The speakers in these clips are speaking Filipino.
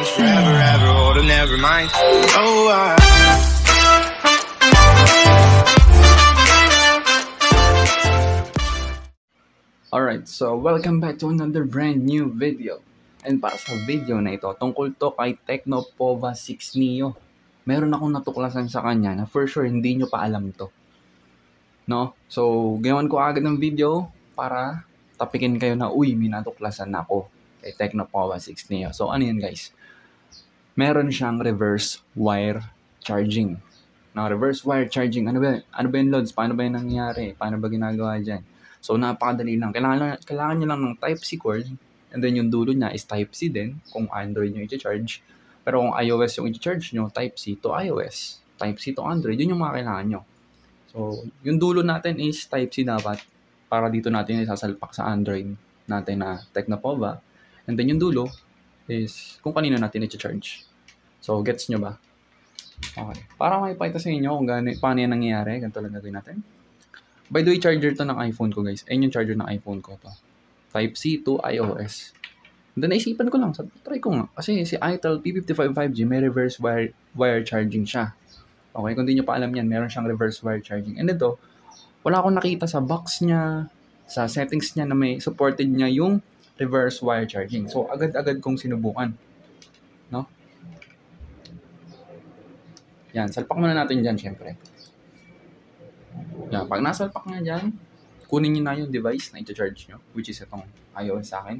change forever, ever, or never mind. Oh, Alright, so welcome back to another brand new video. And para sa video na ito, tungkol to kay Tecno Pova 6 Neo. Meron akong natuklasan sa kanya na for sure hindi nyo pa alam to. No? So, ginawan ko agad ng video para tapikin kayo na, uy, may natuklasan na ako kay Tecno Pova 6 Neo. So, ano yun guys? Meron siyang reverse wire charging. Now, reverse wire charging, ano ba yun, Lods? Paano ba yun nangyayari? Paano ba ginagawa dyan? So, napakadali lang. Kailangan nyo lang ng Type-C cord. And then, yung dulo niya is Type-C din kung Android nyo i-charge. Pero kung iOS yung i-charge nyo, Type-C to iOS. Type-C to Android. Yun yung mga kailangan nyo. So, yung dulo natin is Type-C dapat. Para dito natin isasalpak sa Android natin na Tecno Pova. And then, yung dulo is kung kanino natin i-charge. So, gets nyo ba? Okay. Para makipakita sa inyo kung paano yan nangyayari, ganito lang gagawin natin. By the way, charger to ng iPhone ko guys. Ayun yung charger ng iPhone ko to. Type-C to iOS. And then naisipan ko lang, try ko nga. Kasi si itel P55 5G may reverse wire charging siya. Okay, kung di nyo pa alam yan, meron siyang reverse wire charging. And ito, wala akong nakita sa box niya, sa settings niya na may supported niya yung reverse wire charging. So, agad-agad kong sinubukan. No? Yan, salpak muna natin dyan, syempre. Yan, pag nasalpak nga dyan, kunin nyo na yung device na i-charge nyo, which is itong iOS sa akin.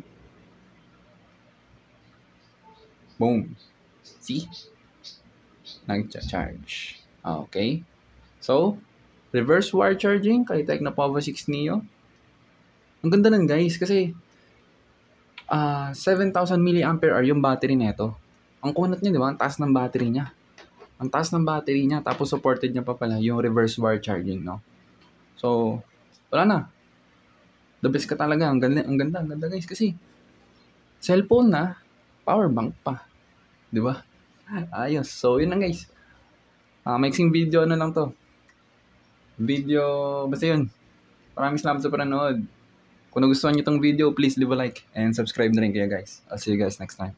Boom. See? Nag-charge. Okay. So, reverse wire charging kay Tecno Pova 6 Neo. Ang ganda nun guys, kasi 7,000 mAh yung battery nito. Ang kunat niya, di ba? Ang taas ng battery niya. Ang taas ng battery niya, tapos supported niya pa pala yung reverse wire charging, no? So, wala na. The best ka talaga. Ang ganda guys. Kasi, cellphone na, power bank pa. Di ba? Ayos. So, yun lang guys. Mixing video lang to. Basta yun. Maraming salamat sa panonood. Kung nagustuhan nyo tong video, please leave a like and subscribe na rin kayo guys. I'll see you guys next time.